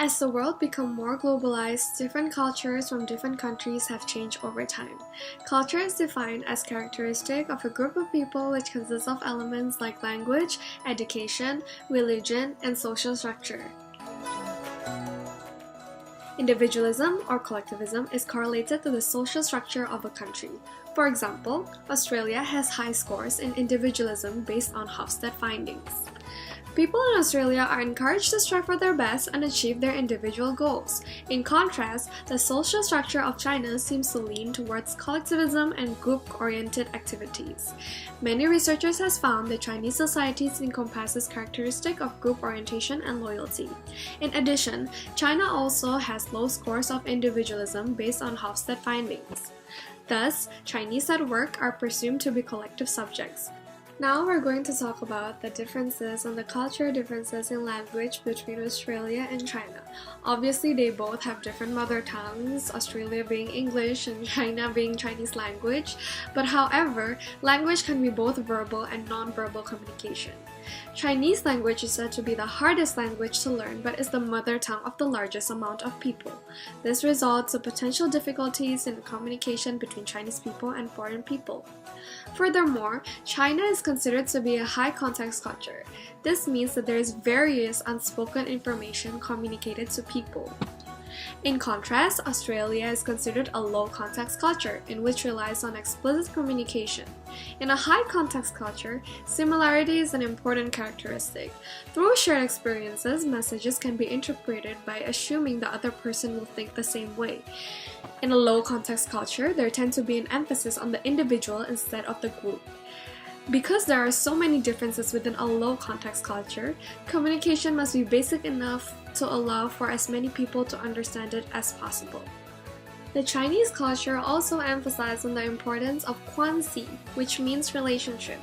As the world become more globalized, different cultures from different countries have changed over time. Culture is defined as characteristic of a group of people which consists of elements like language, education, religion, and social structure. Individualism or collectivism is correlated to the social structure of a country. For example, Australia has high scores in individualism based on Hofstede findings. People in Australia are encouraged to strive for their best and achieve their individual goals. In contrast, the social structure of China seems to lean towards collectivism and group-oriented activities. Many researchers have found that Chinese societies encompasses characteristics of group orientation and loyalty. In addition, China also has low scores of individualism based on Hofstede findings. Thus, Chinese at work are presumed to be collective subjects. Now we're going to talk about the differences and the cultural differences in language between Australia and China. Obviously, they both have different mother tongues, Australia being English and China being Chinese language, but however, language can be both verbal and non-verbal communication. Chinese language is said to be the hardest language to learn but is the mother tongue of the largest amount of people. This results in potential difficulties in communication between Chinese people and foreign people. Furthermore, China is considered to be a high-context culture. This means that there is various unspoken information communicated to people. In contrast, Australia is considered a low-context culture, in which relies on explicit communication. In a high-context culture, similarity is an important characteristic. Through shared experiences, messages can be interpreted by assuming the other person will think the same way. In a low-context culture, there tends to be an emphasis on the individual instead of the group. Because there are so many differences within a low-context culture, communication must be basic enough to allow for as many people to understand it as possible. The Chinese culture also emphasizes on the importance of guanxi, which means relationship.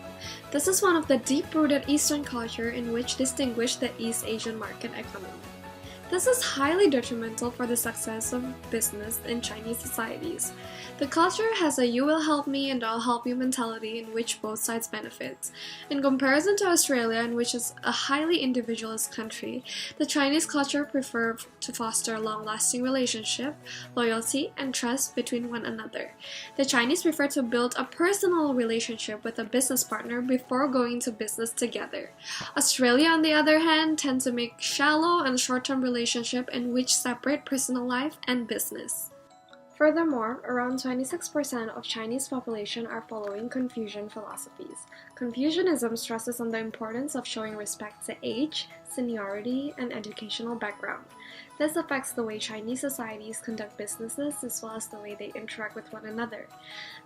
This is one of the deep-rooted Eastern culture in which distinguish the East Asian market economy. This is highly detrimental for the success of business in Chinese societies. The culture has a you will help me and I'll help you mentality in which both sides benefit. In comparison to Australia, in which is a highly individualist country, the Chinese culture prefers to foster long-lasting relationship, loyalty, and trust between one another. The Chinese prefer to build a personal relationship with a business partner before going to business together. Australia, on the other hand, tends to make shallow and short-term relationship in which separate personal life and business. Furthermore, around 26% of Chinese population are following Confucian philosophies. Confucianism stresses on the importance of showing respect to age, seniority, and educational background. This affects the way Chinese societies conduct businesses as well as the way they interact with one another.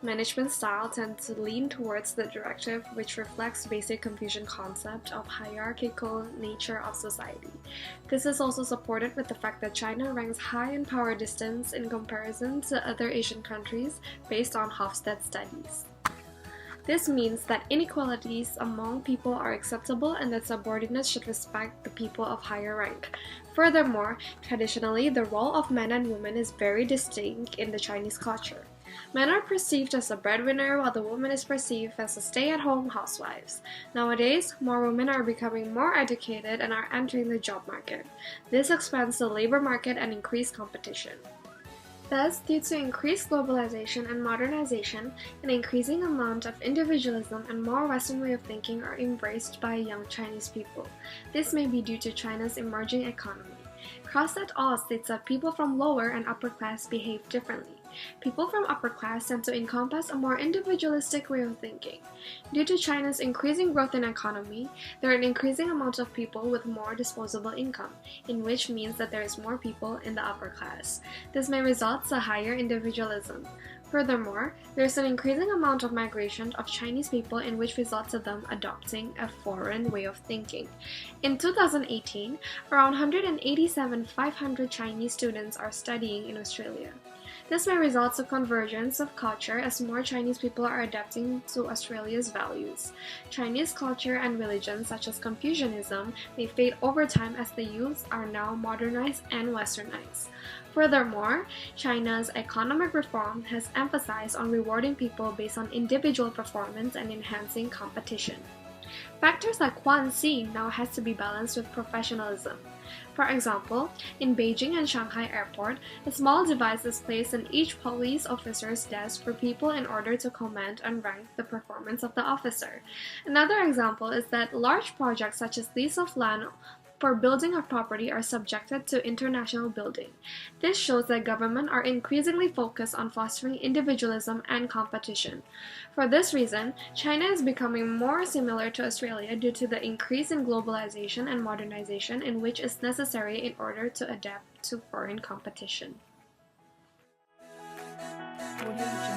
Management style tends to lean towards the directive, which reflects basic Confucian concept of hierarchical nature of society. This is also supported with the fact that China ranks high in power distance in comparison to other Asian countries based on Hofstede studies. This means that inequalities among people are acceptable and that subordinates should respect the people of higher rank. Furthermore, traditionally, the role of men and women is very distinct in the Chinese culture. Men are perceived as a breadwinner while the woman is perceived as a stay-at-home housewives. Nowadays, more women are becoming more educated and are entering the job market. This expands the labor market and increased competition. Thus, due to increased globalization and modernization, an increasing amount of individualism and more Western way of thinking are embraced by young Chinese people. This may be due to China's emerging economy. Cross et al. States that people from lower and upper class behave differently. People from upper class tend to encompass a more individualistic way of thinking. Due to China's increasing growth in economy, there are an increasing amount of people with more disposable income, in which means that there is more people in the upper class. This may result in higher individualism. Furthermore, there is an increasing amount of migration of Chinese people in which results in them adopting a foreign way of thinking. In 2018, around 187,500 Chinese students are studying in Australia. This may result in convergence of culture as more Chinese people are adapting to Australia's values. Chinese culture and religion such as Confucianism may fade over time as the youths are now modernized and westernized. Furthermore, China's economic reform has emphasized on rewarding people based on individual performance and enhancing competition. Factors like quality now has to be balanced with professionalism. For example, in Beijing and Shanghai Airport, a small device is placed in each police officer's desk for people in order to comment and rank the performance of the officer. Another example is that large projects such as lease of land for building of property are subjected to international building. This shows that governments are increasingly focused on fostering individualism and competition. For this reason, China is becoming more similar to Australia due to the increase in globalization and modernization in which is necessary in order to adapt to foreign competition. Audio